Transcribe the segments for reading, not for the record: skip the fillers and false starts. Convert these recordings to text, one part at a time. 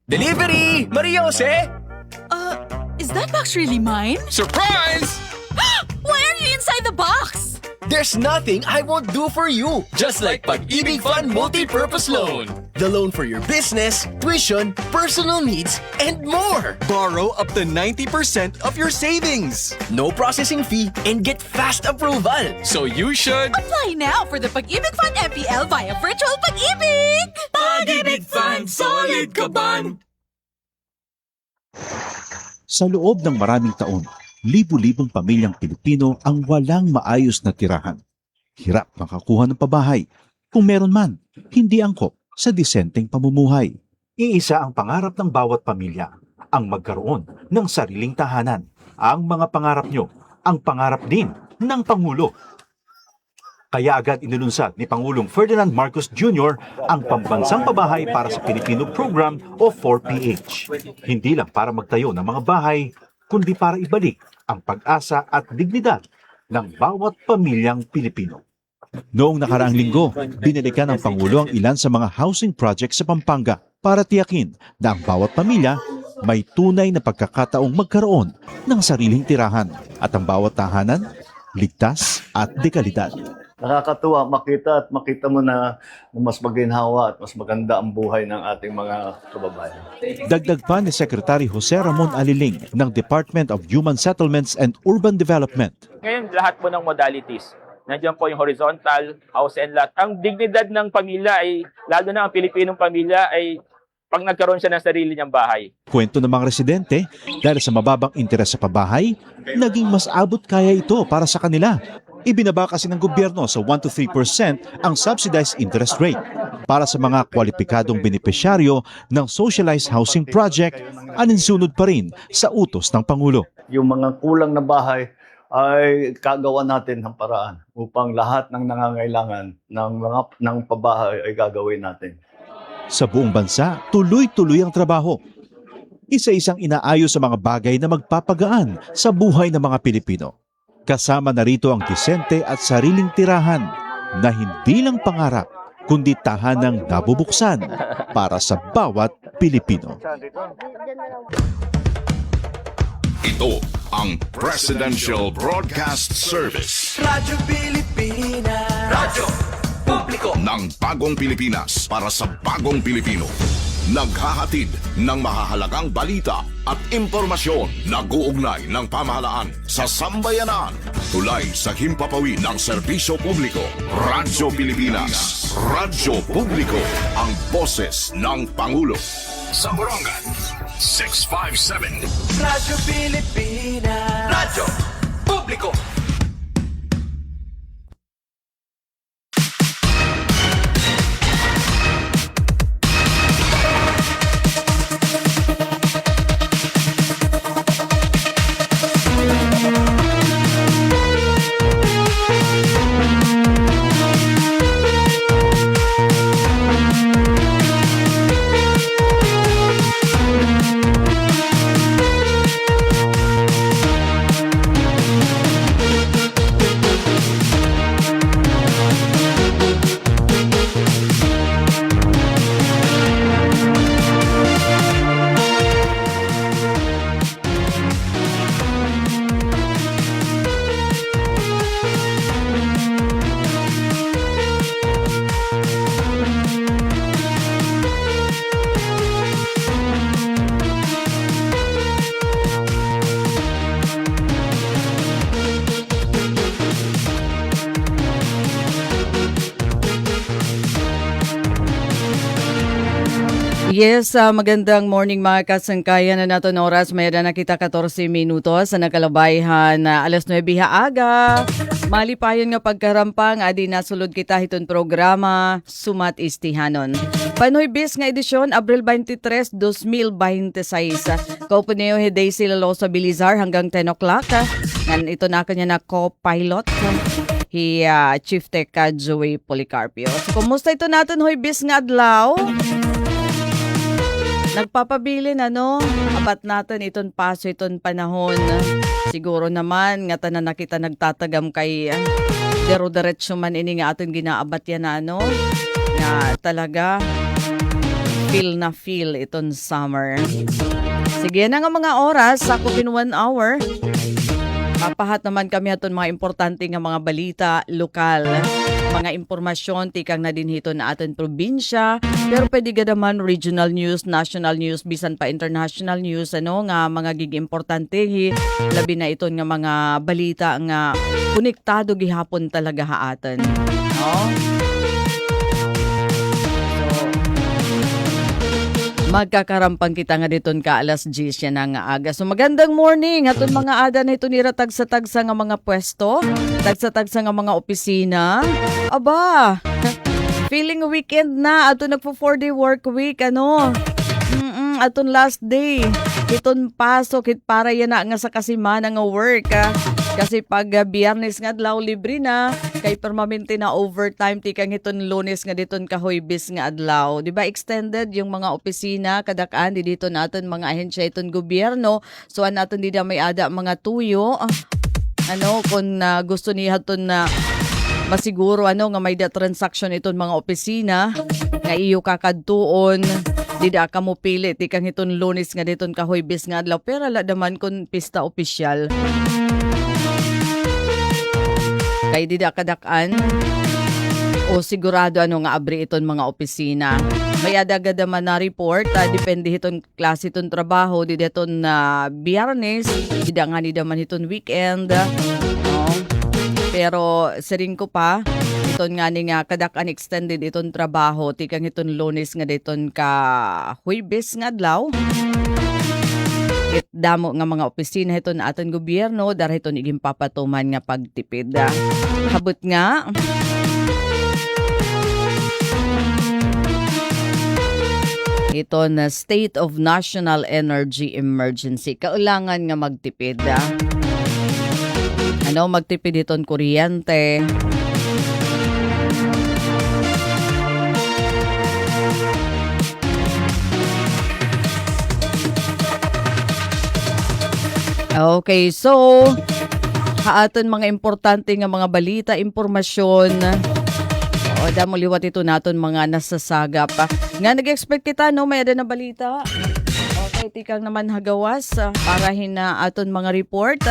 Delivery! Maria Jose! Is that box really mine? Surprise! Why are you inside the box? There's nothing I won't do for you. Just like Pag-ibig Fund Multi-Purpose Loan. The loan for your business, tuition, personal needs, and more. Borrow up to 90% of your savings. No processing fee and get fast approval. So you should... Apply now for the Pag-ibig Fund MPL via Virtual Pag-ibig! Pag-ibig Fund, solid ka ban! Sa loob ng maraming taon, libu-libong pamilyang Pilipino ang walang maayos na tirahan. Hirap makakuha ng pabahay. Kung meron man, hindi angkop sa disenteng pamumuhay. Iisa ang pangarap ng bawat pamilya, ang magkaroon ng sariling tahanan. Ang mga pangarap nyo, ang pangarap din ng Pangulo. Kaya agad inilunsad ni Pangulong Ferdinand Marcos Jr. ang Pambansang Pabahay para sa Pilipino Program o 4PH. Hindi lang para magtayo ng mga bahay, kundi para ibalik ang pag-asa at dignidad ng bawat pamilyang Pilipino. Noong nakaraang linggo, binalikan ng Pangulo ang ilan sa mga housing projects sa Pampanga para tiyakin na ang bawat pamilya may tunay na pagkakataong magkaroon ng sariling tirahan at ang bawat tahanan ligtas at dekalidad. Nakakatuwa makita mo na mas maginhawa at mas maganda ang buhay ng ating mga kababayan. Dagdag pa ni Secretary Jose Ramon Aliling ng Department of Human Settlements and Urban Development. Ngayon, lahat po ng modalities. Nandiyan po yung horizontal, house and lot. Ang dignidad ng pamilya ay, lalo na ang Pilipinong pamilya, ay pag nagkaroon siya ng sarili niyang bahay. Kwento ng mga residente, dahil sa mababang interes sa pabahay, naging mas abot kaya ito para sa kanila. Ibinaba kasi ng gobyerno sa 1 to 3% ang subsidized interest rate para sa mga kwalipikadong benepisyaryo ng socialized housing project, aninsunod pa rin sa utos ng Pangulo. Yung mga kulang na bahay ay kagawa natin ng paraan upang lahat ng nangangailangan ng pabahay ay gagawin natin. Sa buong bansa, tuloy-tuloy ang trabaho. Isa-isang inaayos sa mga bagay na magpapagaan sa buhay ng mga Pilipino. Kasama na rito ang disente at sariling tirahan na hindi lang pangarap, kundi tahanang nabubuksan para sa bawat Pilipino. Ito ang Presidential Broadcast Service. Radyo Pilipinas. Radyo Publiko. Ng bagong Pilipinas para sa bagong Pilipino. Naghahatid ng mahahalagang balita at impormasyon na guugnay ng pamahalaan sa sambayanan. Tulay sa himpapawid ng serbisyo publiko. Radyo Pilipinas. Radyo Publiko. Ang boses ng Pangulo. Sa Borongan, 657. Radyo Pilipinas. Radyo Publiko. Yes, magandang morning mga kasangkayan na nato oras. May na nakita 14 minutos sa nakalabayhan na alas 9 haaga. Malipayon nga pagkarampang, adi nasulod kita hiton programa Sumat Istihanon. Panoy bis nga edisyon, Abril 23, 2026. Kaupuneo he Daisy Lalosa Bilizar hanggang 10 o'clock. Ngan ito na kanya na co-pilot. Chief Tech Joey Policarpio. So, kumusta ito natin hoy bis nga adlaw? Nagpapabilin apat natin iton paso iton panahon. Siguro naman nga tanan na kita nagtatagam kay dero-diretso man ini nga aton ginaabat yan na talaga feel itong summer. Sige na nga mga oras, sakop in 1 hour. Papahat naman kami aton mga importante nga mga balita lokal. Mga impormasyon, tikang na din hito na aton probinsya. Pero pwede ka naman regional news, national news, bisan pa international news, nga mga importante. Labi na ito nga mga balita nga konektado gihapon talaga haaton. No? Magkakarampang kita nga diton ka alas 10 yan nga aga. So magandang morning aton mga ada na ito nira tagsa-tagsa nga mga pwesto, tagsa-tagsa nga mga opisina. Aba, feeling weekend na ato nagpo 4-day work week aton last day. Iton pasok hit para yan na nga sa kasimana nga work. Kasi pag Biyernes nga adlaw libre na, kay permanente na overtime tikang hiton Lunes nga diton ka Huwebes nga adlaw. Di ba extended yung mga opisina kadak-an di dito naton mga ahensya iton gobyerno. So naton di na may ada mga tuyo. Kung gusto niya haton na masiguro nga may da transaction iton mga opisina nga iyo kakadtuon. Di da ka mo pili tikang hiton Lunes nga diton ka Huwebes nga adlaw. Pero ala daman kung pista opisyal. Kay di da kadak-an o sigurado nga abri iton mga opisina. May adagadaman na report, depende hiton klase iton trabaho, di daton Biyernes, di da nga ni daman hiton weekend. Pero siring ko pa, iton nga ni nga kadak-an extended iton trabaho, tikang hiton Lunes nga diton ka Huwebes nga adlaw. Damo nga mga opisina ito na aton gobyerno dahil ito naging papatuman nga pagtipid. Habot nga ito na State of National Energy Emergency. Kaulangan nga magtipid. Magtipid itong kuryente. Okay, so haaton mga importante nga mga balita, impormasyon. Damo liwat ito naton mga nasasagap. Nga nag-expect kita may ada na balita. Okay, tikang naman hagawas para hina aton mga report.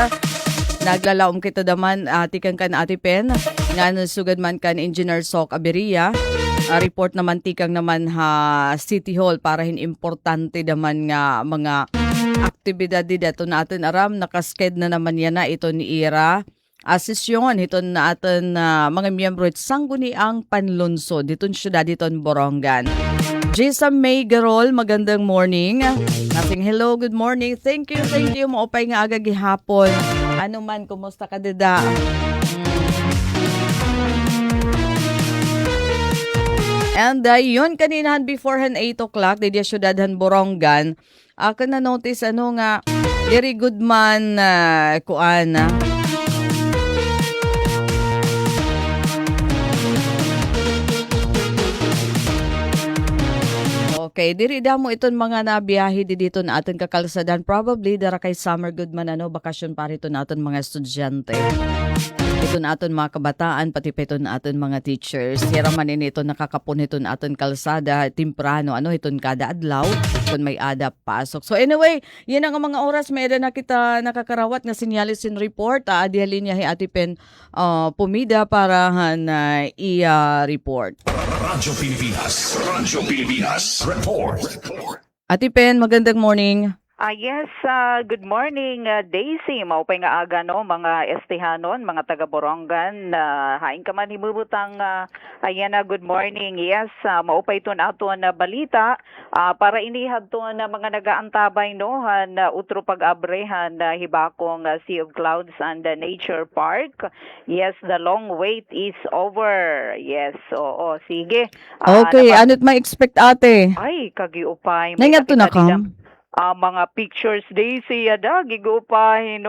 Naglalaom kita daman tikang kan Ate Pen nga nasugad man kan Engineer Sok Aberia. Report naman tikang naman City Hall para hin importante daman nga mga aktibidad di dato natin aram nakasked na naman yan na ito ni Ira. Asisyon ito natin mga miyembro at sangguni ang panlunsod ditong syudad ditong Borongan. Jessa May Garol, magandang morning. Nasing hello, good morning. Thank you. Maupay nga aga gihapon. Ano man, kumusta ka dida? And yun kaninahan beforehand 8 o'clock di dia syudadhan Borongan. Ako na notice nga very good man kuan. Okay, diri damo iton mga nabiyahe dito na aton kakalsadan. Probably dara kay summer good man bakasyon para ito naton mga estudyante. Ito na aton mga kabataan, pati pa ito na aton mga teachers. Hira man ito nakakapon ito na aton kalsada, timprano, iton kada adlaw, kung may ada pasok. So anyway, yan ang mga oras, may na kita nakakarawat nga sinyalis in report. Adihalin niya Ate Pen pumida para i-report. Radyo Pilipinas, report. Ate Pen, magandang morning. Yes, good morning, Daisy. Maupay nga aga, mga estehanon, mga taga-Borongan. Haing ka man himubutang, ayan na, good morning. Yes, maupay ito na ito na balita. Para inihad ito na mga nagaantabay, utro pag-abrehan, hibakong Sea of Clouds and Nature Park. Yes, the long wait is over. Yes, oo, sige. Okay, ano't ma-expect ate? Ay, kagiupay. Nangat to na ka? Mga pictures Daisy gigupahin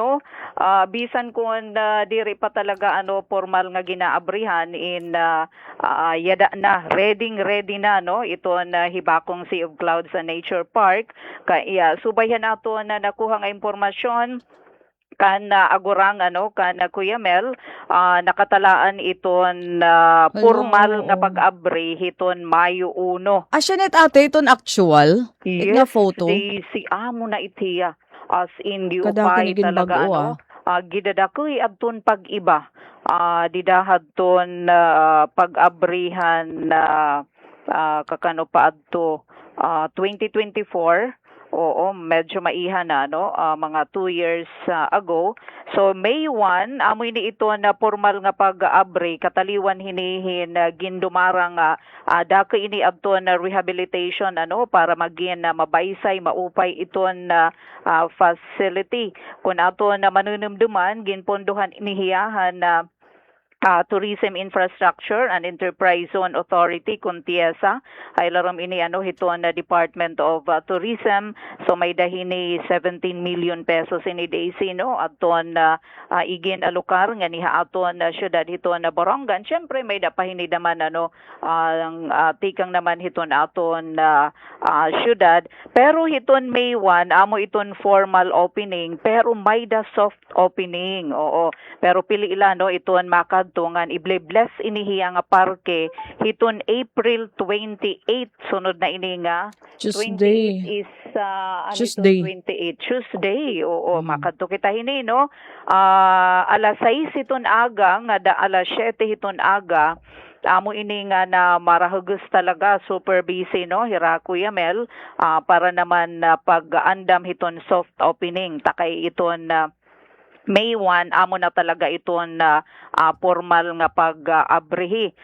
bisan kung diri pa talaga formal nga ginaabrihan in yada na ready na ito na hibakong Sea of Clouds sa Nature Park kaya subayhan nato na nakuha nga impormasyon kan agurang kan Kuya Mel, nakatalaan iton formal nga pag-abri hiton Mayo 1. Asyanet ate, iton actual? Nga photo? Si amo na itiya. As in, Kadako giupay niging talaga, bago, gidadakoy adton pag-iba. Didahad ton pag-abrihan na kakano pa adto 2024. Oo, medyo maihan na, no? Mga 2 years ago. So, May 1, amoy ni ito na formal nga pag-abri, kataliwan hinihin, gindumarang dako ini adto na rehabilitation, para maging mabaysay, maupay ito na facility. Kung ato na manunumduman, ginpondohan inihiyahan na Tourism Infrastructure and Enterprise Zone Authority kung TIESA ay laram ini hiton na Department of Tourism, so may dahini 17 million pesos ini Daisy, no, aton igin alukar nga niha aton syudad hiton na Borongan. Syempre may dapahini naman ang tikang naman hiton aton syudad, pero hiton May 1 amo iton formal opening, pero may da soft opening. Oo, pero pili ila iton makad tungan ible-bless inihiya nga parke hiton April 28, sunod na ini nga Tuesday. 28 is Tuesday. 28 Tuesday. Oo, makadto kita hini, no. Alas 6 hiton aga nga alas 7 hiton aga. Amo ini nga na marahugus talaga, super busy, no, hira Kuya Mel, para naman pag-andam hiton soft opening takay iton May 1, amo na talaga iton formal nga pag-abrihi.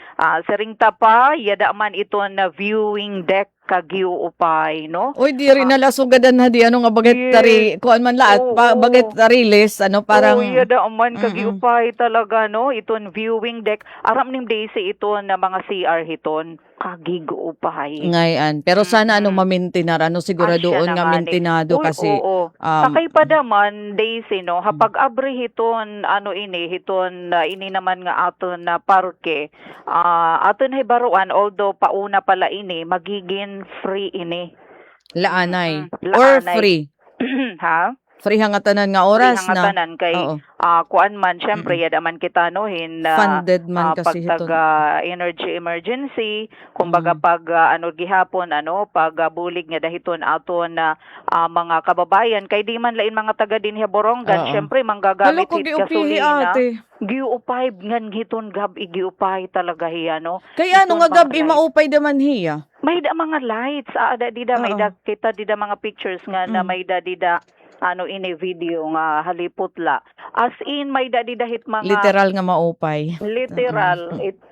Siringta pa, yada man iton viewing deck kagiupay, no? Uy, di rin nalasugadan na di nga baget tari, kuan man laat, baget tari list, parang... yada man kagiupay talaga, no? Iton viewing deck, aram nim Daisy iton na mga CR hiton, kagiguupay. Ngayon, pero sana mamintinar, siguradoon nga mintinado kasi... Sakay pa naman, Daisy, no? Hapag abri hiton, hiton, ini naman nga aton na parke, aton hibaruan, although pauna pala ini, magiging free ini. Laanay. Or free. Ha? Free hangatanan nga oras free hangatanan na. Kay kuan man, syempre, yada man kita funded man kasi pag energy emergency, kumbaga pag gihapon, pag bulig nga dahiton aton na mga kababayan, kay di man lain mga taga din Borongan, syempre, manggagamit hit gasolina. Giupay ngan hiton gab igiupay talaga hiya, no. Kaya nga gabi maupay daman hiya. May da mga lights, dida may da kita dida mga pictures nga na may da dida ini video nga haliputla. As in may da dida hit mga literal nga maupay. Literal, it's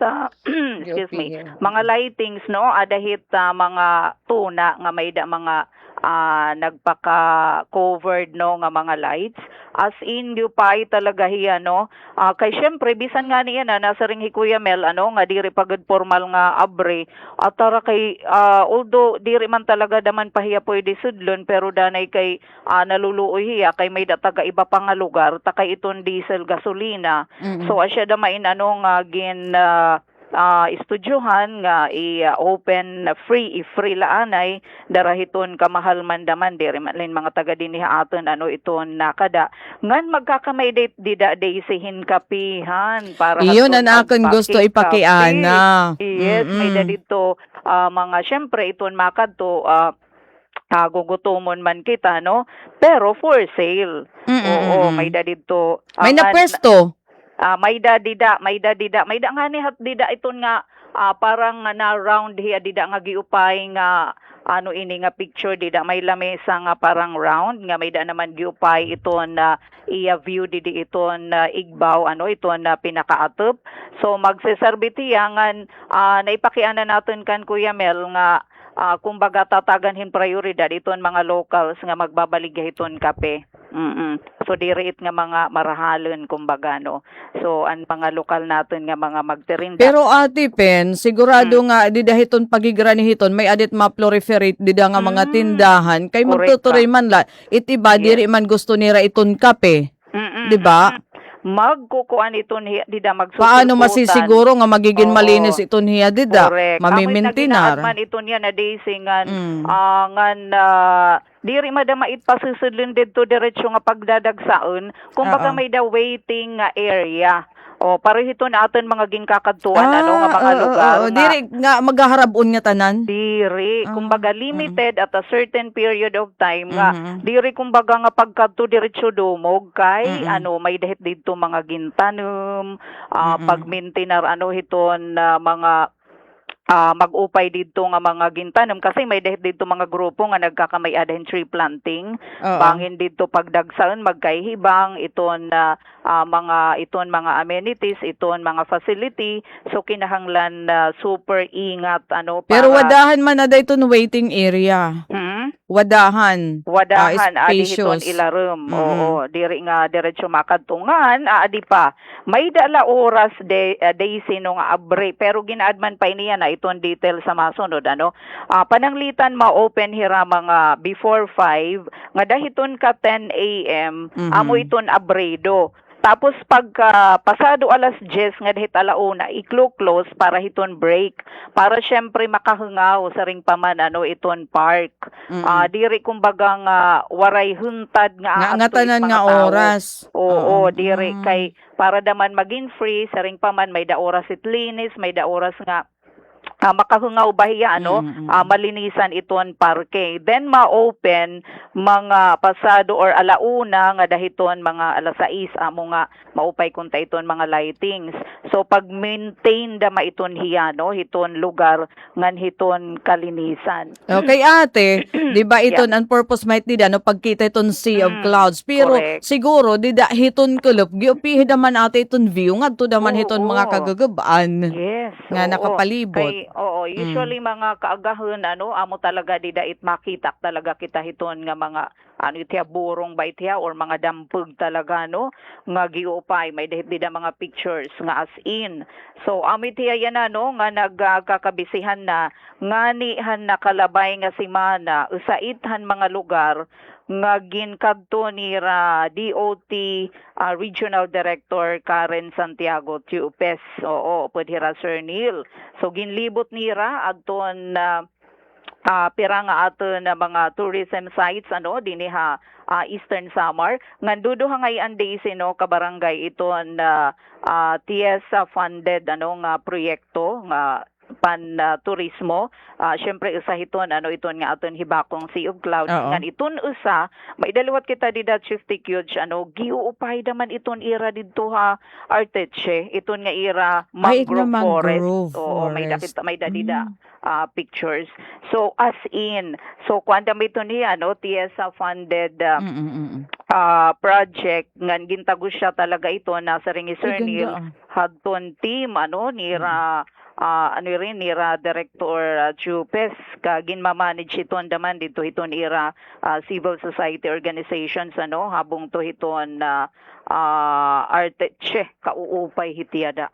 excuse me. Mga lightings, no, adahit mga tuna nga may da mga nagpaka-covered, no, nga mga lights. As in, giupay talaga hiya, no. Kay syempre, bisan nga niya nasa ring Kuya Mel, nga diri pagod formal nga abre. At tara kay, although diri man talaga daman pahiya pwede sudlon, pero danay kay naluluoy hiya, kay may dataga iba pa nga lugar, takay iton diesel gasolina. So, asya damain nga gin estudyohan nga i-open free laanay darahiton kamahal man daman diri man mga taga dinhi aton iton nakada ngan magkakamay dida Daisyhin kapihan para iyon ang akon gusto ipakiana. Yes, may dito mga syempre iton makadto gugutomon man kita, no, pero for sale. Oo, may dito may napwesto. May da dida nga ni hat dida iton nga parang na round hiya dida nga giupay nga ini nga picture dida may lamesa nga parang round nga may da naman giupay iton iya view didi iton igbaw iton pinakaatop. So magseserbitiyangan naipakiana naton kan Kuya Mel nga kumbaga tataganhin prioridad iton mga locals nga magbabalig iton kape. So diriit nga mga marahalon kumbaga, no. So ang mga lokal natin nga mga magtirinda. Pero Ate Pen, sigurado nga di dahiton pagigranihiton may adit ma-proliferate dida nga mga tindahan kay magtutuloy man la itiba diri man gusto nira iton kape. Di ba? Magkukuan iton hiya dida magsusuputan. Paano masisiguro nga magiging malinis iton hiya dida? Correct. Mamimintinar. Man iton yan na Daisy ngan diri madamait pasusudlon didto diretso nga pagdadagsaon. Kumbaga may the waiting nga area. O parehito na aton mga ginkakadtuan nga mga lugar. Diri nga magaharabon nga tanan. Diri, kumbaga limited at a certain period of time nga diri kumbaga nga pagkadto diretso dumog kay may dahit didto mga gintanom, pag-maintainer hiton mga mag-upay dito nga mga gintanom kasi may dahit dito mga grupo nga nagkakamay-adahin tree planting. Bangin dito pagdagsaon magkaihibang iton mga amenities, iton mga facility. So kinahanglan super ingat para... Pero wadahan man na dayton waiting area. Wadahan adi hiton spacious. ilarum. Oo, diri nga diretso makadtungan adi pa. May dala oras day sino nga abre pero ginaadman pa iniya na iton detail sa masunod pananglitan ma-open hira mga before 5 nga dahiton ka 10 AM amo iton abredo. Tapos pagka pasado alas 10 nga dahit alauna i-close para hiton break para syempre makahungaw sa ring paman iton park. Diri kumbaga nga waray huntad nga tanan nga oras. Oo, diri kay para daman maging free sa ring paman may da oras itlinis, may da oras nga makahungaw bahiya malinisan iton parke. Then ma-open mga pasado or alauna nga dahiton mga alas 6 amo nga maupay kunta iton mga lightings. So pag maintain da maiton hiya hiton lugar ngan hiton kalinisan. Okay ate, di ba iton ang purpose might nida pagkita iton sea of clouds pero siguro dida hiton kulop giupihi daman ate iton view ngadto daman hiton mga kagagabaan. Yes. Nga nakapalibot. Usually mga kaagahon amo talaga didait makita talaga kita hiton nga mga itiya burong ba itiya or mga dampug talaga nga giupay may dahit dida mga pictures nga as in. So amit tiya yan nga nagkakabisihan na nganihan nakalabay nga simana usaithan mga lugar nga ginkadto ni DOT Regional Director Karen Santiago Tiupes. Oo, pwede Sir Neil. So ginlibot nira adton pira nga aton na mga tourism sites dinhi Eastern Samar ngandudo hangayan days kabarangay iton TS funded nga proyekto nga turismo. Syempre isa hiton iton nga aton hibakong Sea of Clouds ngan iton usa may dalawat kita dida Chief Tikyod giuupay daman iton ira didto Arteche iton nga ira mangrove forest. Oo, may dadida pictures. So as in kuanda may iton niya TS funded project ngan gintagos siya talaga ito nasa ring Sir Neil hadton team nira nira Director Chupes kagin ma-manage iton daman dito hiton ira civil society organizations habong to hiton Arteche kauupay hitiyada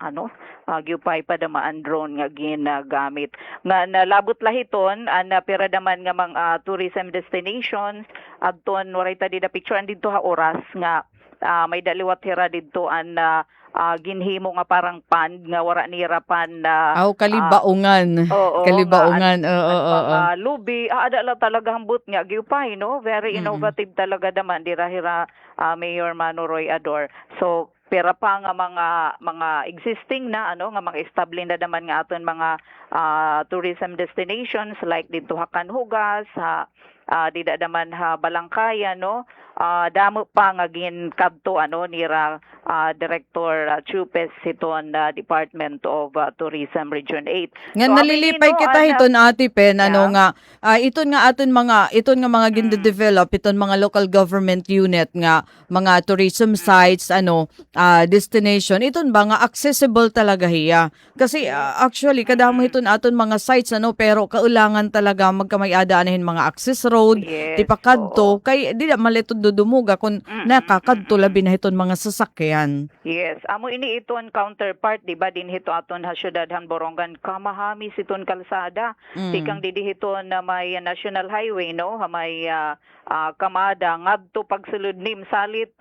giupay pa damaan drone nga ginagamit nga nalabot lahiton pira daman nga mga tourism destinations adton waray ta dida picture andito oras nga may daliwat hira didto ginhimo nga parang pan nga wara nira pan kalibaungan. Kalibaungan. Lubi adala talaga hambut nga giupay very innovative talaga daman dira hira Mayor Manoroy Ador. So pera pa nga mga existing na nga mga established na daman nga aton mga tourism destinations like dito Kanhugas dida daman Balangkaya damo pa nga ginkadto nira Director Chupes hiton Department of Tourism Region 8. Nga nalilipay kita hiton ati Pen nga iton nga aton mga ginde-develop iton mga local government unit nga mga tourism sites destination iton ba nga accessible talaga hiya kasi actually kadamo hiton aton mga sites pero kaulangan talaga magkamay-ada anahin mga access road tipakadto kay di na malitod dudumuga kung nakakadto labi na hiton mga sasakyan. Yes, amo ini iton counterpart di ba din hito aton syudadhan Borongan kamahami siton kalsada tikang didi hiton na may national highway may kamada ngadto pagsulod nim salit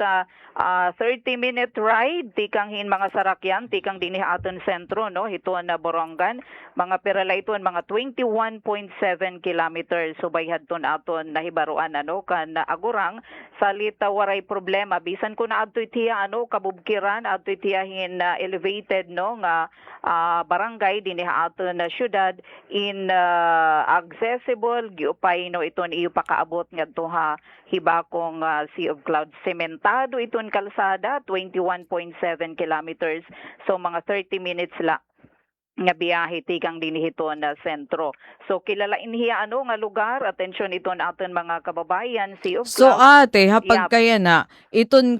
30-minute ride tikang hin mga sarakyan tikang dinhi aton sentro hiton na Borongan mga perala iton mga 21.7 kilometers so bayhadton aton aton nahibaruan kan agurang salita waray problema bisan ko na adtoy tiya kabubkiran adtoy tiyahin elevated nga barangay dinhi aton na syudad in accessible giupay iton iyo pakaabot ngadto ha hibakong Sea of Clouds sementado iton kalsada 21.7 kilometers so mga 30 minutes la nga biyahe tikang dinhiton na sentro. So kilala inhiya nga lugar, atensyon iton aton mga kababayan, Sea of So Clouds. ate, hapag kaya na, iton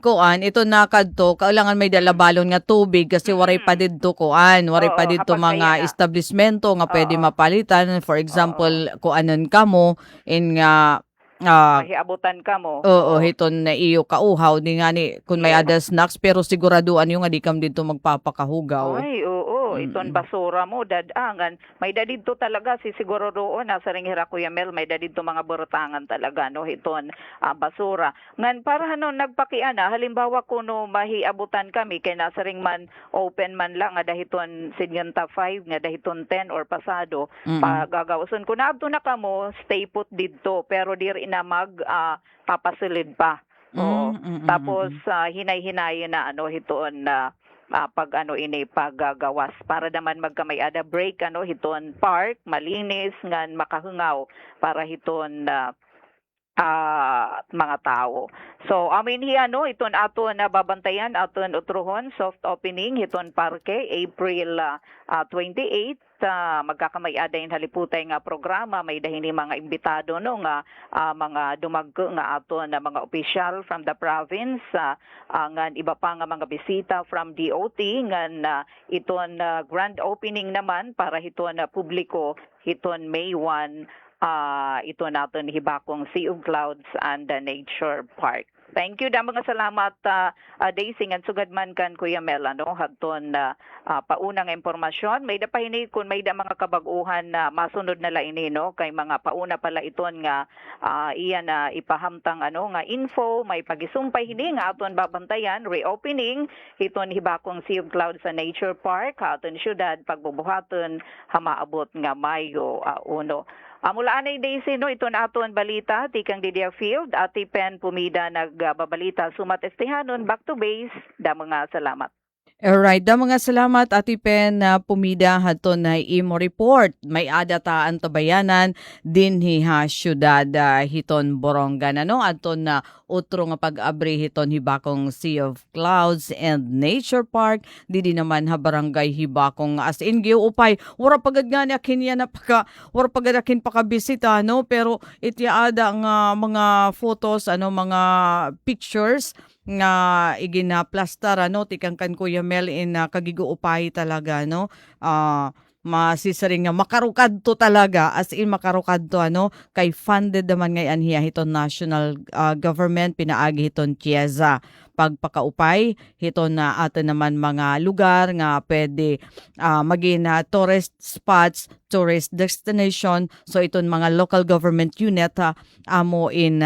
nakadto, kailangan may dalabalon nga tubig kasi waray pa didto waray Oo, pa didto hapag kaya mga na. establishmento nga pwede Oo. mapalitan. For example, kuanon kamo, in nga, Mahiabutan ka mo. oo, hiton na iyo kauhaw, di nga ni, kung may Yeah. other snacks, pero siguraduan yung nga di kam dito magpapakahugaw. Ay, oo. Iton basura mo, dadangan. May dadidto talaga, siguro roon, nasa ring hira Kuya Mel, may dadidto mga burutangan talaga, hiton basura. Ngan, para nagpakiana, halimbawa kuno mahiabutan kami, kay nasa ring man, open man lang, nga dahiton sinyanta 5, nga dahiton 10 or pasado, pagagawason. Kung naabto na kamo, stay put didto, pero diri na papasilid pa. Oo. Tapos hinay-hinayin na hiton pag paggagawas para naman magkamay ada break hiton park malinis ngan makahungaw para hiton mga tao. So amin iton aton babantayan aton utrohon soft opening hiton parke April 28 magkakamay-ada yung haliputay nga programa may dahini mga imbitado nga mga dumagko nga aton na mga opisyal from the province ngan iba pa nga mga bisita from DOT ngan iton grand opening naman para hiton publiko hiton May 1 ito natin hibakong Sea of Clouds and Nature Park. Thank you da mga salamat Daisy ngan sugad man kan Kuya Mel hadton paunang impormasyon may da pahini kun may da mga kabag-uhan na masunod na laini kay mga pauna pala iton nga iyan ipahamtang nga info may pagisumpay hini nga aton babantayan reopening hiton hibakong Sea of Clouds sa Nature Park aton syudad pagbubuhaton hamaabot nga Mayo 1. Mula anay Daisy ito na aton balita tikang Didia Field Ati Pen Pumida nagbabalita sumatestihanon back to base da mga salamat. Alright, da mga salamat Ati Pen na pumida haton na imo report. May adataan tabayanan din hiha syudad hiton Borongan aton na utro nga pag-abri hiton hibakong Sea of Clouds and Nature Park didi naman ha barangay hibakong as in giupay wara pagad nga ni akin yan wara pagad akin pakabisita pero itiada nga mga photos mga pictures nga iginaplaster tikang kan Kuya Mel in kagiguupay talaga masisaring nga makarukad to talaga as in makarukad to kay funded naman ngayon hiya hiton national government pinaagi hiton Chiesa pagpakaupay hiton na atin naman mga lugar nga pwede maging tourist spots tourist destination so iton mga local government unit amo in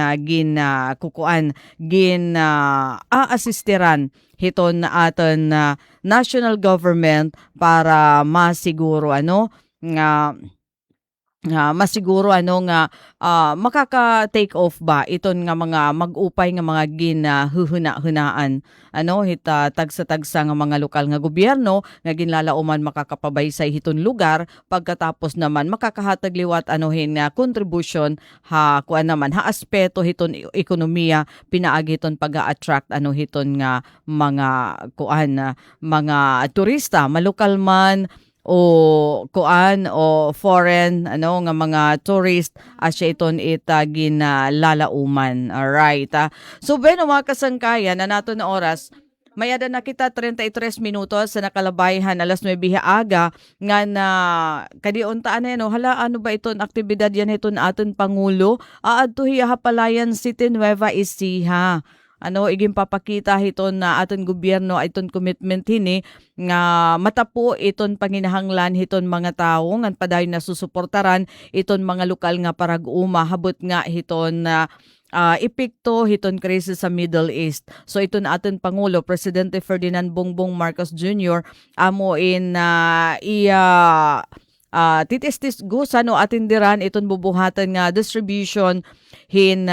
aasistiran hiton na aton national government para masiguro nga masiguro nga makaka-take off ba iton nga mga mag-upay nga mga ginahuhuna-hunaan tagsa-tagsa nga mga lokal nga gobyerno nga ginlalauman makakapabaysay hiton lugar pagkatapos naman makakahatag liwat nga contribution kuan naman aspeto hiton ekonomiya pinaagi hiton pag-attract hiton nga mga kuan mga turista malokal man o kuan o foreign nga mga tourist asya iton ginlalauman. Alright. So mga kasangkayan na nato na oras mayada na kita 33 minutos sa nakalabayhan alas 9 aga nga na kadiuntaan hala ano ba iton aktibidad yan iton aton pangulo aadto hiya Hapalayan City Nueva Ecija. Iging papakita hiton na aton gobyerno iton commitment hini nga matapo iton panginahanglan hiton mga tawo ngan padayon na susuportaran iton mga lokal nga parag-uma habot nga hiton epekto hiton krisis sa Middle East. So ito na aton Pangulo, Presidente Ferdinand Bongbong Marcos Jr. amo in titis-tis gusan o atindiran iton bubuhatan nga distribution hin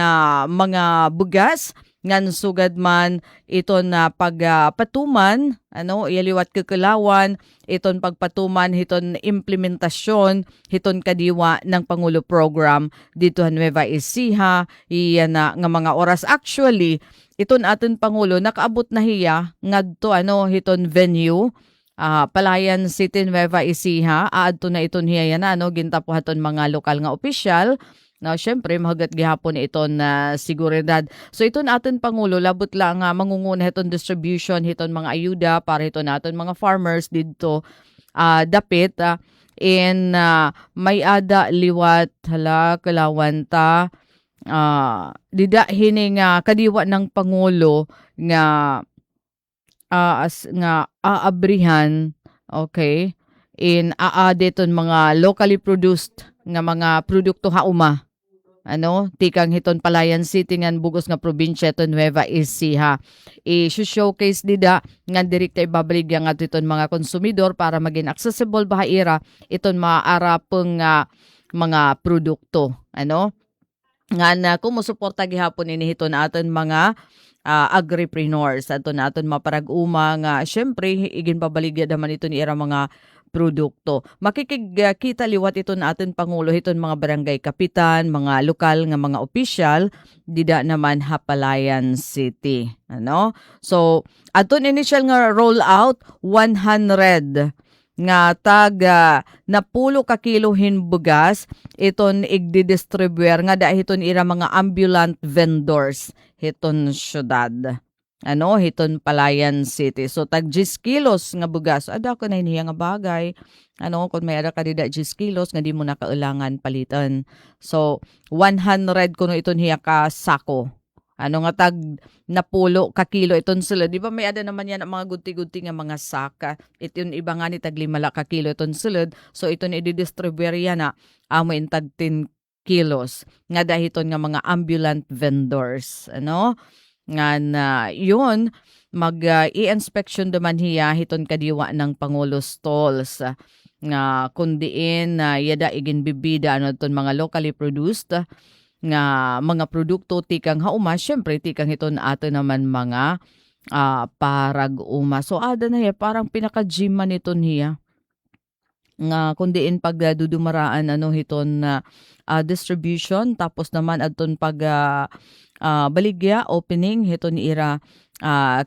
mga bugas ngan sugad man iton na pagpatuman iyaliwat kekelawan iton pagpatuman hiton implementasyon hiton kadiwa ng Pangulo program dito sa Nueva Ecija iyan nga mga oras actually iton aton Pangulo nakaabot na hiya ngadto hiton venue Palayan City, Nueva Ecija, aadto na iton hiya na gintapuhaton mga lokal nga opisyal. Now, syempre, mahagat gihapon iton na seguridad. So, iton aton Pangulo, labot lang mangunguna iton distribution, iton mga ayuda para iton aton mga farmers dito dapit. May ada liwat, kalawanta, dida hining kadiwa ng Pangulo nga aabrihan, okay, deton mga locally produced nga mga produkto hauma. Tikang hiton Palayan City ngan bugos nga probinsya iton Nueva Ecija. I-showcase dida nga direkta ibabaligya nga iton mga konsumidor para maging accessible bahaira iton maarapeng mga produkto. Nga kumusuporta gihapon ini hiton aton mga agripreneurs aton maparag-uma nga syempre igin pabaligya naman ito ni ira mga produkto. Makikita liwat ito na aton Pangulo iton mga barangay kapitan, mga lokal nga mga opisyal dida naman Palayan City. So aton initial nga roll out 100 nga napulo ka kilohin bugas iton igdidistribuer nga dahiton ira mga ambulant vendors hiton syudad. Hiton Palayan City. So tag 10 kilos nga bugas. Ada ko na iniya nga bagay. Kung may ada ka dida 10 kilos nga di mo na kailangan palitan. So 100 kuno iton hiya ka sako. Nga tag napulo ka kilo iton sulod. Di ba may ada naman yan ang mga gunti-gunti nga mga saka. Iton iba nga ni tag 5 ka kilo iton sulod. So iton i-distribuer yan amo in tag 10 kilos. Nga dahiton nga mga ambulant vendors. Nga yun, i-inspection naman hiya hiton kadiwa ng Pangulo stalls. Nga kundiin yada igin bibida ton mga locally produced nga mga produkto tikang hauma, syempre tikang hiton ato naman mga parag-uma. So ada na hiya, parang pinaka-gym man iton hiya. Nga kundiin pag dudumaraan hiton distribution, tapos naman adton pag baligya opening hiton ira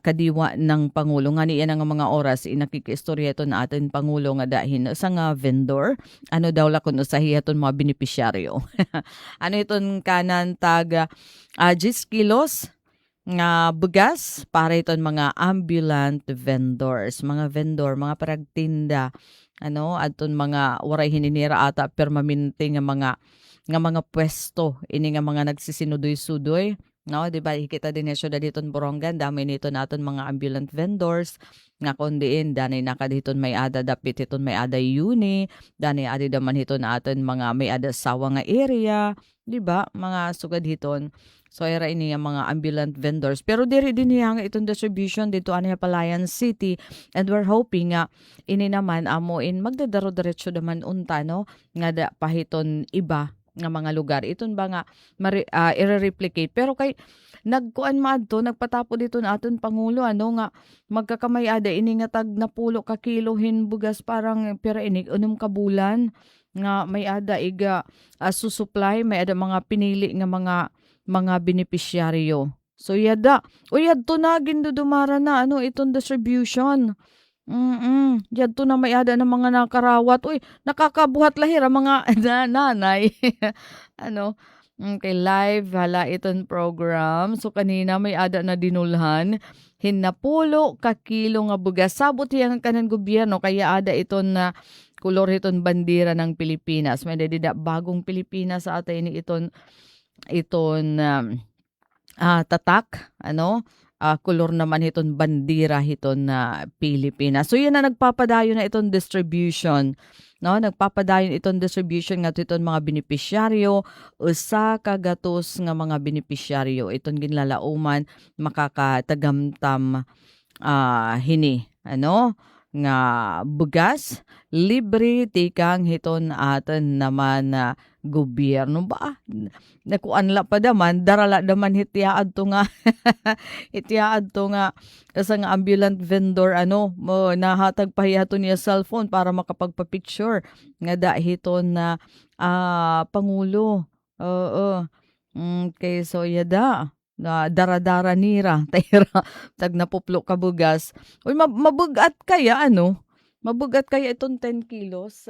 kadiwa ng Pangulo. Nga niya nga mga oras inakikistorya ito na atin Pangulo nga dahin sa nga vendor. Daw la kung usahiya iton mga benepisyaryo. Iton kanan tag 10 kilos nga bugas para iton mga ambulant vendors. Mga vendor, mga paragtinda. Adton mga waray hininira ata permanente nga mga pwesto ini nga mga nagsisinudoy-sudoy. Diba, hikita din niya syudad diton Borongan, dami nito naton mga ambulant vendors, nga kundiin, danay nakaditon may ada dapit hiton may ada yuni, danay adi daman hiton naton mga may ada sawa nga area, diba, mga sugad hiton. So, era ini ang mga ambulant vendors. Pero diri din niya nga itong distribution dito sa Palayan City, and we're hoping nga ini naman amoin magdadaro-diretso naman unta, nga da pahiton iba nga mga lugar. Iton ba nga i-replicate. Pero kay nagkuan maadto, nagpatapo dito na aton Pangulo, nga magkakamay ada ini nga tag napulo ka kilohin bugas parang pera inig unum ka bulan nga may ada iga susupply, may ada mga pinili nga mga benepisyaryo. So yada, yadto na gindudumara na itong distribution. Yadto na may ada ng mga nakarawat. Nakakabuhat lahir ang mga nanay. Okay, live hala iton program. So kanina may ada na dinulhan. Hinapulo ka kilo nga bugas. Sabot yang kanan gobyerno kaya ada iton na kulor iton bandera ng Pilipinas. May dida bagong Pilipinas sa atay ni iton tatak, kulor naman hiton bandira hiton na Pilipinas. So yun na nagpapadayon na iton distribution. Nagpapadayon iton distribution nga iton mga benepisyaryo, usa ka gatos nga mga benepisyaryo iton ginlalauman makakatagamtam hini. nga bugas, libre tikang hiton aton naman na gobyerno ba? Nakuanla pa daman, darala daman hitiyaad to nga, hitiyaad to nga, kasi nga ambulant vendor, nahatag pa hiyato niya cellphone para makapagpa-picture, nga dahiton na Pangulo. Oo. Okay, so yada na dara-dara nira tayra tag napuplo ka bugas. Uy, mabugat kaya Mabugat kaya itong 10 kilos.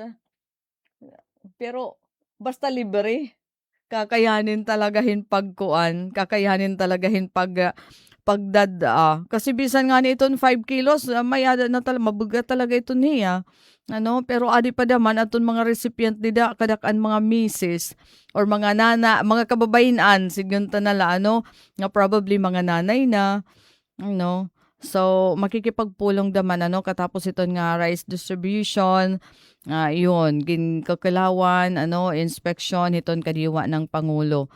Pero basta libre, kakayanin talagahin pagkuan, kakayanin talagahin pagdada. Kasi bisan nga ni itong 5 kilos, may ada na mabugat talaga ito niya. Pero adi pa daman aton mga recipient nida kadakan mga misis or mga mga kababayan sigun tanala nga probably mga nanay na so makikipagpulong daman katapos iton nga rice distribution yun ginkakalawan inspection hiton kadiwa ng Pangulo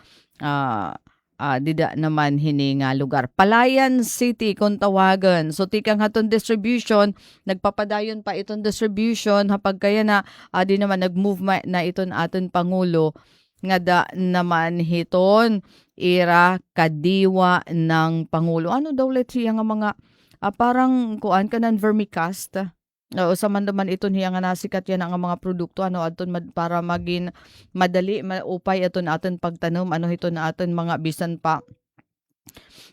dida naman hini nga lugar. Palayan City kung tawagan. So tikang haton distribution, nagpapadayon pa iton distribution hapag kaya na di naman nag-move na iton aton Pangulo nga da naman hiton ira kadiwa ng Pangulo. Ano daw let siya nga mga parang kuan kanan vermicast. Sa man naman iton hiya nga nasikat yan ang mga produkto aton para maging madali upay aton pagtanom hiton aton mga bisan pa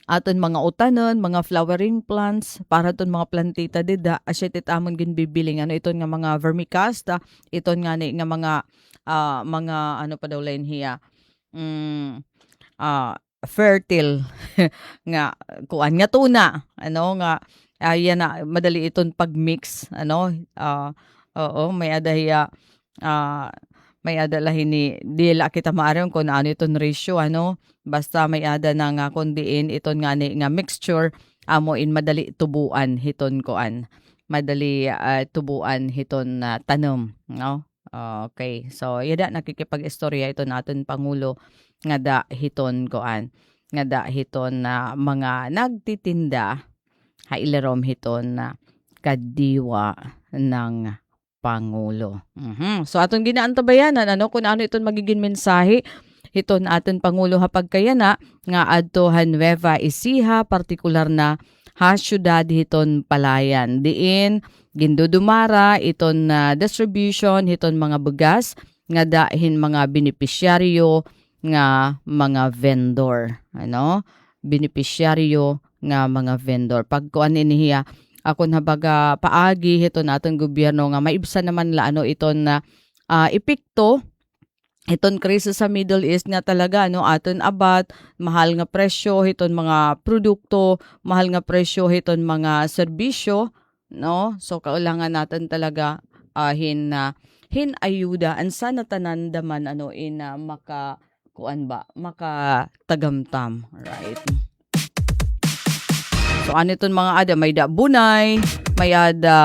aton mga utanon, mga flowering plants para aton mga plantita dida asyet amon gin bibiling iton nga mga vermicast iton nga ni nga mga pa daw lain hiya fertile nga kuan nga tuna nga yan na madali iton pagmix oo may adahiya may ada lahin ni dila kita maaron kung ano iton ratio basta may ada na nga kundiin iton nga ni nga mixture amo in madali tubuan hiton koan madali tubuan hiton tanom okay so yada nakikipag-istorya ito naton Pangulo nga da hiton koan nga da hiton na mga nagtitinda hailerom hiton na kadiwa ng Pangulo. So atong ginaantabayanan kung ano iton magiging mensahe hiton aton Pangulo hapag kaya na nga adtohan Nueva Ecija partikular na syudad hiton Palayan diin gindudumara iton distribution hiton mga bugas nga dahin mga benepisyaryo nga mga vendor benepisyaryo nga mga vendor. Pagkuan niya akon habaga paagi hiton naton gobyerno nga maibsan naman la iton na epekto iton krisis sa Middle East nga talaga aton abat mahal nga presyo hiton mga produkto, mahal nga presyo hiton mga serbisyo so kaulangan natin talaga ayuda ansa na tanan daman maka tagamtam, right? So aniton mga ada may da bunay, may ada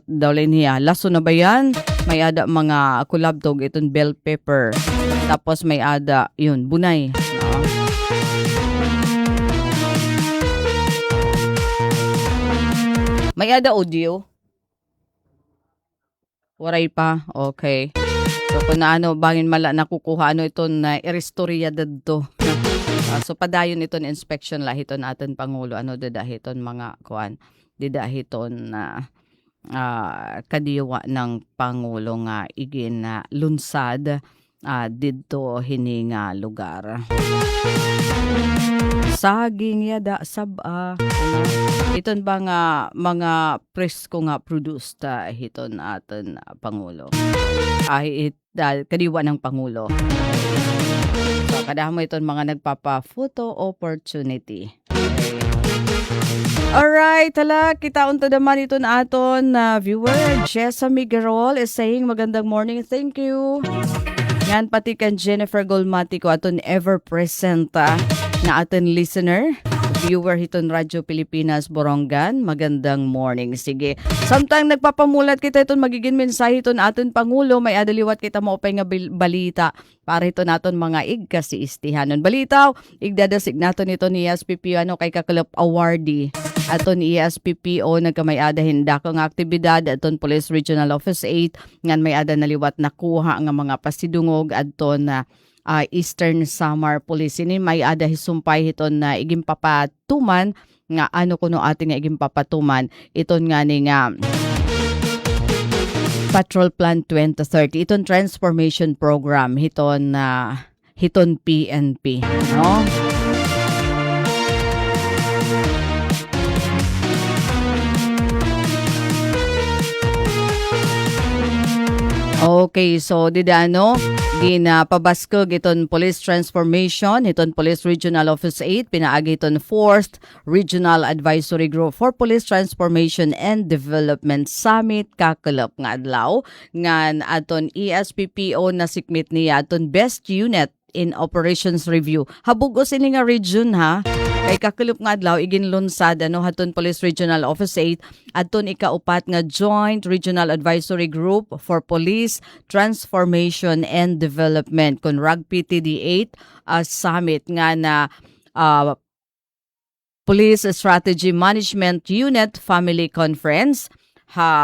daw lain hiya laso na ba yan? May ada mga kulabtog iton bell pepper. Tapos may ada yun bunay. May ada audio. Waray pa. Okay. So kung bangin mala nakukuha iton na irestorya dadto. So padayon iton inspection hiton aton Pangulo dadahiton mga kuan didahiton na kadiwa ng Pangulo nga igin na lunsad didto hininga lugar. Saging yada iton ba nga mga presko nga produced hiton aton Pangulo. Kadiwa ng Pangulo. So, kadamo iton mga nagpapa-photo opportunity. Alright, kita unto naman ito na aton viewer. Jessa Miguerol is saying magandang morning. Thank you. Yan pati kan Jennifer Golmatico aton ever present na aton listener. Viewer hiton Radyo Pilipinas Borongan. Magandang morning. Sige. Samtang nagpapamulat kita iton magiging mensahe iton aton Pangulo, may adaliwat kita maupay nga balita para ito naton mga igkasiistihanon. Balitaw, igdadasig naton ito ni SPP kay Kakalap Awardee. Aton ESPPO nagkamay-ada hindako nga aktibidad aton Police Regional Office 8 ngan may-ada naliwat nakuha nga mga pasidungog adton na Eastern Samar Police. Ini may-ada hisumpay hiton na iging papatuman nga ano kuno ating nga iging papatuman iton nga ni nga Patrol Plan 2030 iton transformation program hiton hiton PNP, no? Okay, so didano ginapabaskog iton Police Transformation, iton Police Regional Office 8, pinaagi iton 4th Regional Advisory Group for Police Transformation and Development Summit kakalap nga adlaw ngan aton ESPPO na sikmit niya aton Best Unit in Operations Review. Habugos ini nga region ha. Kay kakalap nga adlaw iginlunsad haton Police Regional Office 8 aton ikaupat nga Joint Regional Advisory Group for Police Transformation and Development kun RAG-PTD 8 summit nga na Police Strategy Management Unit Family Conference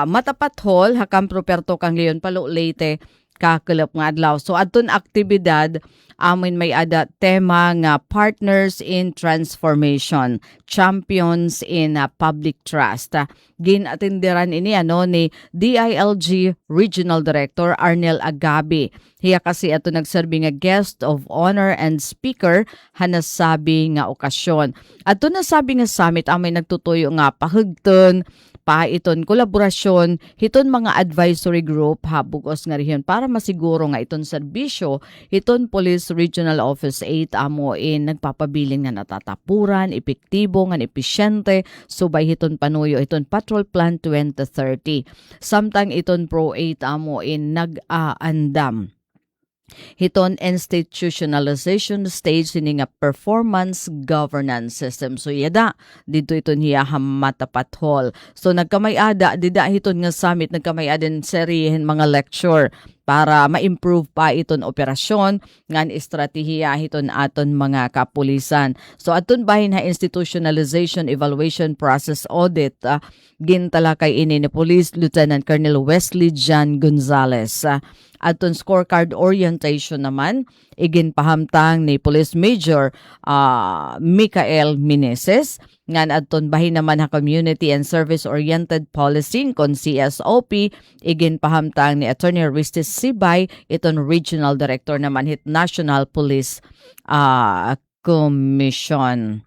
matapat hall Camp Ruperto kang Leon Palo Leyte kakalap nga adlaw. So adton aktibidad amin may ada tema nga Partners in Transformation, Champions in Public Trust. Ginatindiran ini ni DILG Regional Director Arnel Agabi. Hiya kasi ato nagserbi nga guest of honor and speaker hanasabi nga okasyon. Ato nasabi nga summit amin nagtutuyo nga pahugton iton kolaborasyon hiton mga advisory group habugos nga riyon para masiguro nga iton serbisyo hiton Police Regional Office 8 amo nagpapabilin nga natatapuran, epektibo nga epesyente subay hiton panuyo hiton Patrol Plan 2030. Samtang iton Pro 8 amo nag-aandam hiton institutionalization stage sini nga performance governance system. So yada dito iton hiya matapat hall. So nagkamay-ada dida hiton nga summit nagkamay-ada serihin mga lecture para ma-improve pa iton operasyon ngan estratehiya hiton aton mga kapulisan. So aton bahin ha institutionalization evaluation process audit gintala kay ini ni Police Lieutenant Colonel Wesley John Gonzales. Aton scorecard orientation naman iginpahamtang ni Police Major Michael Meneses ngan adton bahin naman ha community and service oriented policing kon CSOP iginpahamtang ni Attorney Aristis Sibay iton regional director naman hit National Police Commission.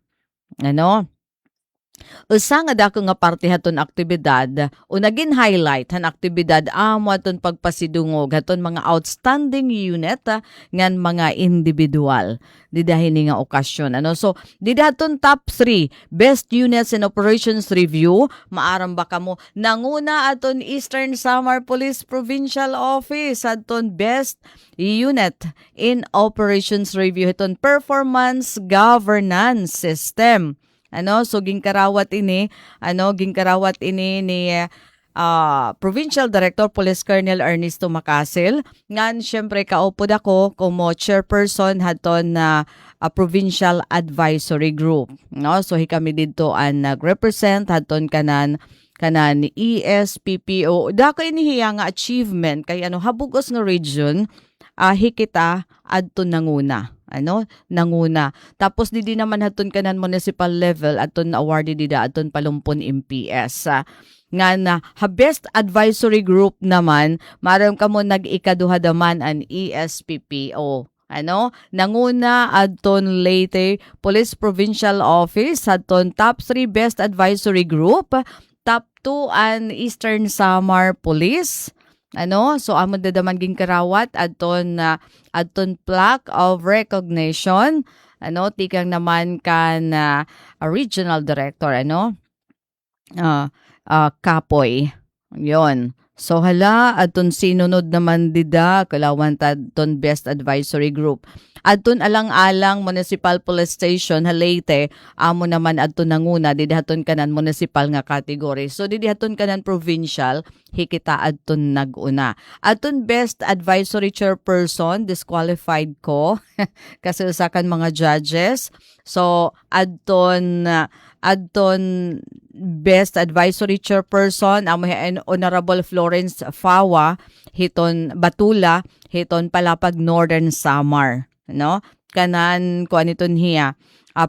Usa nga dako nga parte haton aktibidad unagin highlight han aktibidad amo aton pagpasidungog haton mga outstanding unit ngan mga individual didahini nga okasyon so didaton top 3 best units in operations review maaram ba kamo nanguna aton Eastern Samar Police Provincial Office aton best unit in operations review haton performance governance system. So gingkarawat ini ni Provincial Director Police Colonel Ernesto Macasil ngan syempre kaupod ako como chairperson haton na Provincial Advisory Group. So kami dito ang nagrepresent haton kanan ESPPO. Dako inihiya nga achievement kay habugos nga region hikita adton nanguna. Nanguna. Tapos di naman haton kanan municipal level aton awarded dida aton palumpon MPS. Nga na best advisory group naman maram kamo nag-ikaduha daman an ESPPO. Nanguna adton Leyte Police Provincial Office aton top 3 best advisory group, top 2 an Eastern Samar Police. So amon dadaman ging karawat adton plaque of recognition tikang naman kan regional director Kapoy yon. So hala adton sinunod naman dida kalawan adton best advisory group adton alang-alang municipal police station Leyte amo naman adton nanguna didaton kanan municipal nga category. So didaton kanan provincial hikita adton naguna. Adton best advisory chairperson disqualified ko kasi usakan mga judges. So adton Best Advisory Chairperson amo Honorable Florence Fawa hiton Batula hiton Palapag Northern Samar, no? Kanan kuan iton hiya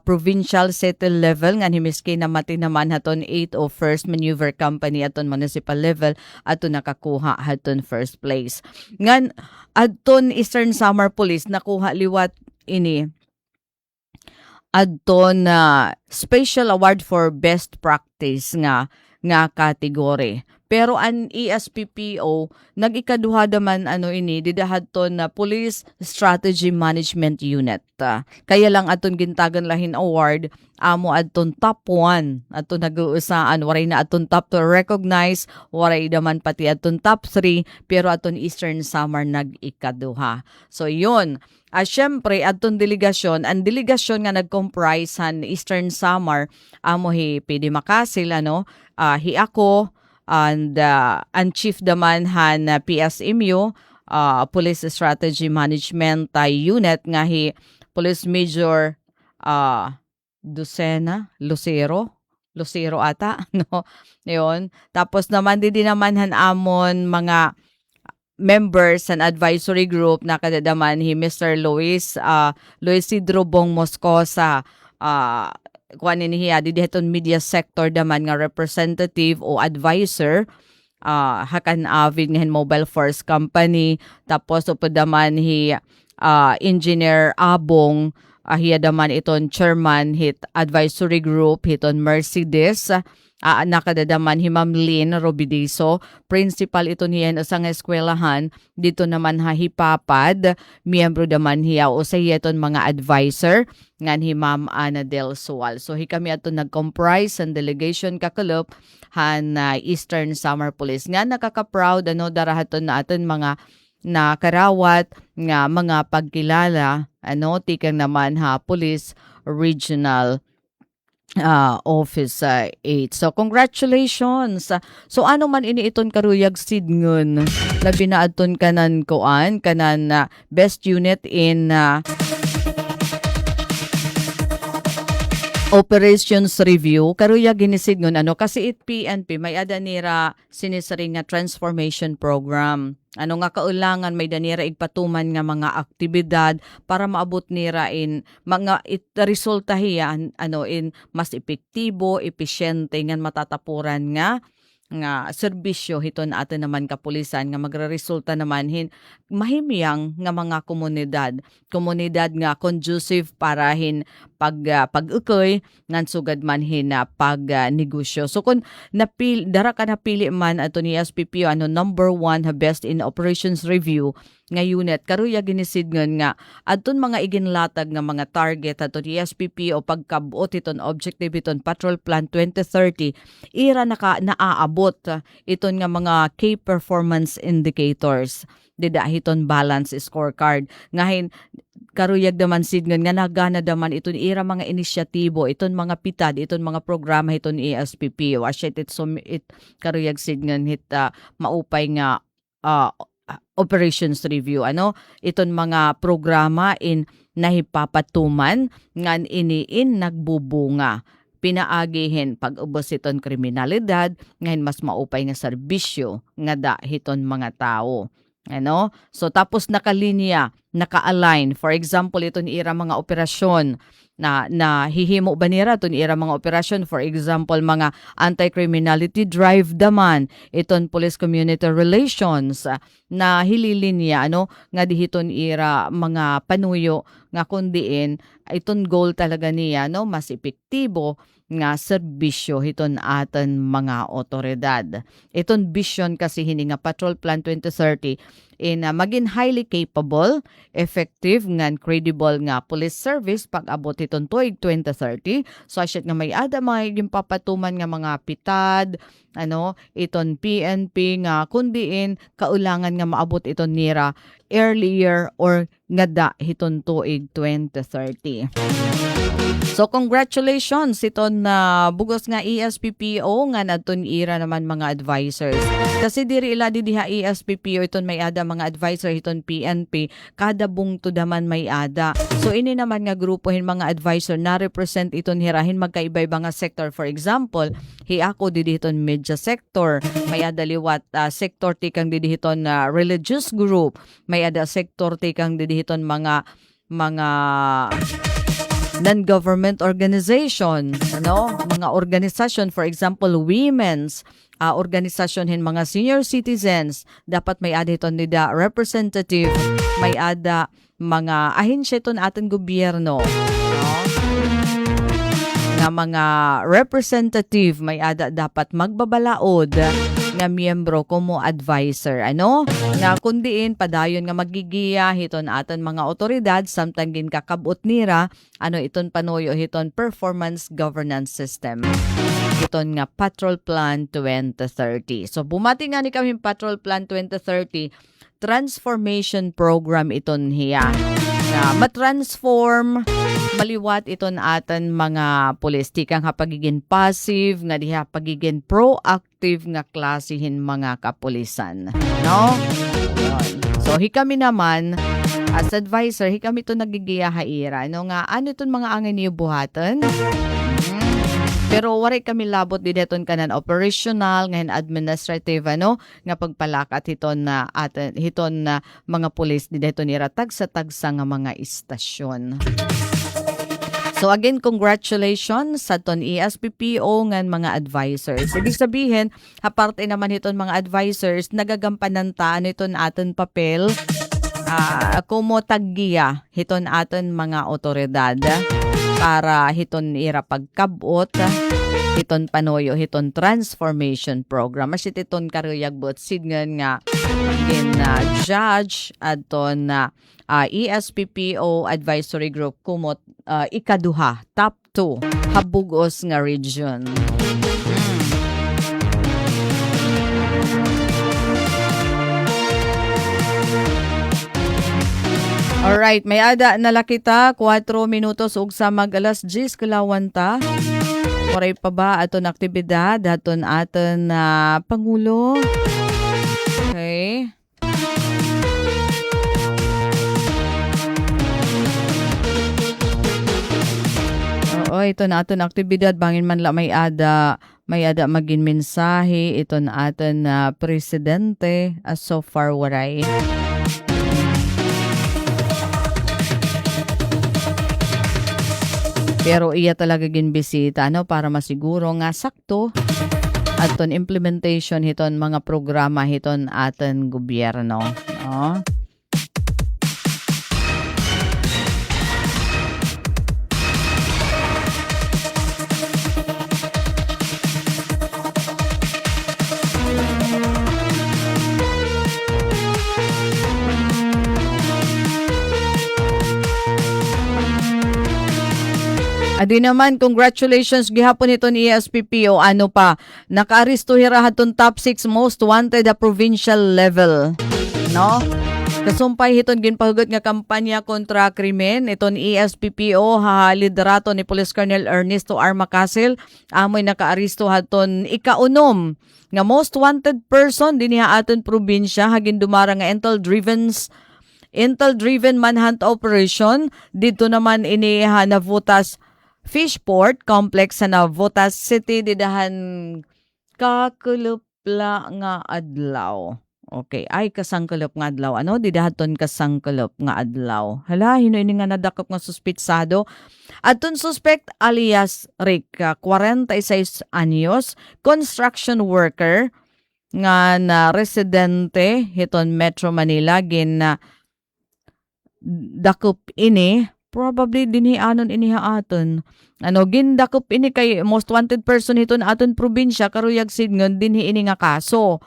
provincial settle level nga himiski na matinaman haton 8 of first maneuver company aton municipal level aton nakakuha haton first place. Ngan adton Eastern Samar Police nakuha liwat ini adton special award for best practice nga kategory. Pero ang ESPPO nag-ikaduha daman didahadton na Police Strategy Management Unit. Kaya lang aton gintagan lahin award amo adton top 1 aton nag-uusaan waray na aton top 2 recognize waray daman pati aton top 3 pero aton Eastern Samar nag-ikaduha. So yun. Syempre, adtong delegasyon, ang delegasyon nga nag-comprise han Eastern Samar, amo hi PD Makasil, hi ako, and ang chief daman han PSMU, Police Strategy Management Unit, nga hi Police Major Lucero ata, no? Yun. Tapos naman, di naman han amon mga members and advisory group na kadadaman hi Mr. Luis Isidro Bong Moscosa kuanin hiya didiheton media sector daman nga representative o advisor hakan avid nga mobile force company tapos upod daman hi engineer Abong hiya daman iton chairman hit advisory group hiton Mercedes nakadadaman hi Ma'am Lynn Robidiso, principal ito niyan sa eskwelahan, dito naman hipapad, miyembro naman hiya o sa iyaton mga advisor, ngan hi Ma'am Ana Del Sual. So hi kami ato nag-comprise ang delegation kakulop han Eastern Samar Police. Nga nakaka-proud darahaton na aton mga nakarawat nga mga pagkilala, tikang naman Police Regional Office 8. So congratulations. So ano man ini iton karuyag sidngon. Labi na adton kanan best unit in operations review karuyag ginisidngon kasi it PNP may adanira sinisaring nga transformation program. Nga kaulangan may danira igpatuman nga mga aktibidad para maabot nira in mga resulta hiya in mas epektibo, epesyente nga matatapuran nga serbisyo hiton atin naman kapulisan nga magreresulta naman mahimyang nga mga komunidad nga conducive para pag-ukoy ngan sugad man pag negosyo. So kung dara ka napili man ato ni SPPO number 1 best in operations review nga unit karuya ginisidngon nga adton mga iginlatag nga mga target ato ni SPPO pagkabuot iton objective iton patrol plan 2030 ira naaabot iton nga mga key performance indicators didahiton balance scorecard ngahin karuyag daman sidngon nga nagana daman iton ira mga inisyatibo iton mga pitad iton mga programa iton ESPP wasyet it karuyag sidngon maupay nga operations review iton mga programa in nahipapatuman ngan iniin nagbubunga pinaagihin pag-ubos iton kriminalidad ngayon mas maupay nga serbisyo nga hiton mga tao. So tapos nakalinya, naka-align. For example, iton ira mga operasyon na hihimo ba nira iton ira mga operasyon. For example, mga anti-criminality drive daman, iton police community relations na hililinya nga dihiton ira mga panuyo nga kundiin iton goal talaga niya mas epektibo nga serbisyo hiton aton mga otoridad. Iton vision kasi hini nga Patrol Plan 2030 in maging highly capable, effective nga credible nga police service pag-abot iton tuig 2030. So asyat nga may maging papatuman nga mga pitad, iton PNP nga kundiin kaulangan nga maabot iton nira earlier or ngada hiton tuig 2030. So congratulations iton na bugos nga ESPPO nga nadton ira naman mga advisors. Kasi diri ila diha ESPPO iton may ada mga advisor hiton PNP kada bungto daman may ada. So ini naman nga grupohin mga advisor na represent iton hirahin magkaiba-iba nga sector. For example, ako didihiton media sector, may ada liwat sector tikang didihiton religious group, may ada sector tikang didihiton mga non-government organization, mga organisasyon, for example, women's organisasyon hin mga senior citizens, dapat may ada iton nida representative, may ada mga ahensya iton ating gobyerno, nga mga representative, may ada dapat magbabalaod nga miyembro como advisor, nga kundiin padayon nga magigiya hiton aton mga otoridad samtang gin kakabot nira iton panuyo hiton performance governance system, iton nga Patrol Plan 2030. So bumati nga ni kami Patrol Plan 2030 transformation program iton hiya na matransform maliwat iton atan mga pulis tikang pagiging passive nga diha pagiging proactive nga klasihin mga kapulisan, So hikami naman as advisor hikami to nagigiya haira nga iton mga angin niyo buhaton. Pero wari kami labot di deton kanan operational ngayon administrative nga pagpalakat hiton na mga pulis di deton nira tagsa-tagsa nga mga istasyon. So again, congratulations sa ton ESPPO ngan mga advisors. Ibig sabihin, aparte naman hiton mga advisors, nagagampanan ta iton aton papel kumo taggiya hiton aton mga otoridad para hiton ira pagkabot hiton panoyo hiton transformation program. Masit iton karuyag buot sidngan nga judge adton ESPPO advisory group kumot ikaduha top 2 habugos nga region. Alright, may ada nala kita 4 minutos ug sa mag-alas 10 kalawanta. Waray pa ba aton aktibidad aton Pangulo? Okay. Oo, ito na aton aktibidad bangin man la may ada magin mensahe ito na aton presidente so far waray. Pero iya talaga ginbisita para masiguro nga sakto aton implementation hiton mga programa hiton aton gobyerno. Adi naman, congratulations gihapon ito ni ESPPO. Naka-aristo hirahaton top 6 most wanted provincial level. Kasumpay hiton ginpahugot nga kampanya kontra krimen. Iton ESPPO liderato ni Police Colonel Ernesto R. Macasil. Amoy naka-aristo haton ikaunom nga most wanted person dinha aton probinsya hagin dumara nga intel-driven manhunt operation. Dito naman ini navutas Fishport Complex sa Navotas City didahan kakulupla nga adlaw. Okay, ay kasangkulop nga adlaw. Didahaton kasangkulop nga adlaw. Hala, hinoy nga nadakop nga suspitsado. Aton suspect alias Rick, 46 anyos, construction worker nga na residente hiton Metro Manila gin dakop ini. Probably dinianon iniha aton. Gindakop ini kay most wanted person hiton aton probinsya karuyag sidngon dinhi ini nga kaso.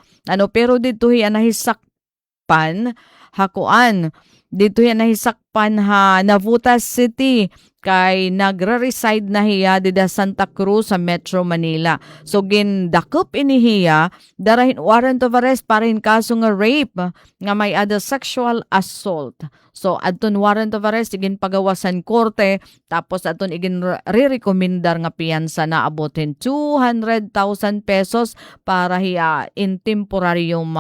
Pero dito nahisakpan hakuan dito yan nahisakpan ha Navutas City kay nagre-reside na hiya dida Santa Cruz sa Metro Manila. So gindakop ini hiya darahin warrant of arrest parin kaso nga rape nga may ada sexual assault. So adton warrant of arrest igin pagawasan korte tapos adton igin re-recommendar nga piyansa na abotin 200,000 pesos para hiya in temporaryong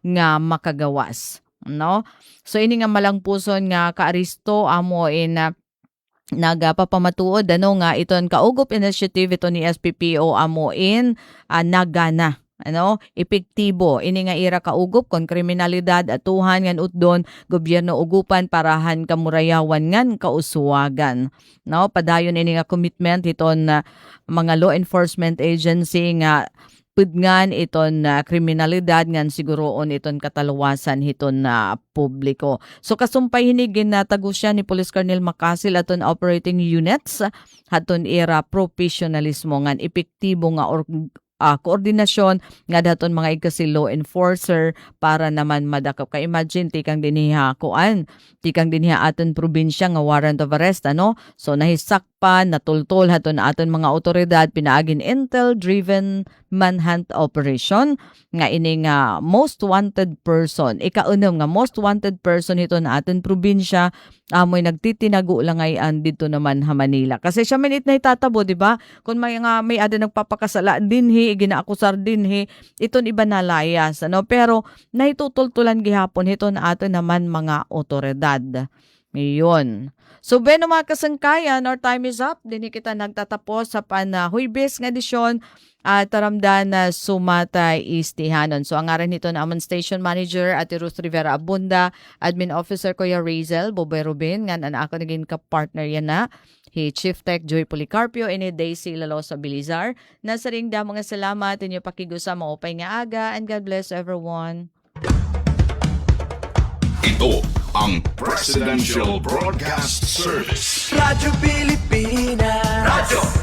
nga makagawas. No? So ini nga malang puson nga kaaristo amo in nagapapamatuod nga iton kaugop initiative ito ni SPPO amo in nagana epektibo ini nga ira kaugop kon kriminalidad atuhan ngan utdon gobyerno ugupan parahan kamurayawan ngan kauswagan padayon ini nga commitment iton mga law enforcement agency nga pudngan iton kriminalidad ngan siguroon iton kataluwasan hiton na publiko. So kasumpay hinigin na tagusya ni Police Colonel Macasil aton operating units haton ira professionalismo ngan epektibo nga koordinasyon nga daton mga igkasi law enforcer para naman madakop ka imagine tikang dinhiha tikang dinhiha aton probinsya nga warrant of arrest so nahisakpan natultol haton aton mga otoridad pinaagin intel driven manhunt operation nga ini nga most wanted person ikaunom nga most wanted person hiton aton probinsya amoy nagtitinago lang ngayon dito naman ha Manila kasi siya minit na itatabo di ba kung may ada nagpapakasala dinhi ginaakusar dinhi iton iba nalayas pero nahitutultulan gihapon hiton aton naman mga otoridad. Ngayon. So, beno mga kasangkayan, our time is up. Dini kita nagtatapos sa Huwebes nga edisyon at taramdan na sumatay istihanon. So, ang ngaran nito na amon Station Manager at Ruth Rivera Abunda, Admin Officer Kuya Razel, Boboy Rubin, nga ako naging ka-partner yan na. Chief Tech Joy Policarpio, ini Daisy Lalosa Bilizar. Nasa ring da mga salamat inyo pakigusa maupay nga aga and God bless everyone. Ito ang Presidential Broadcast Service. Radyo Pilipinas. Radyo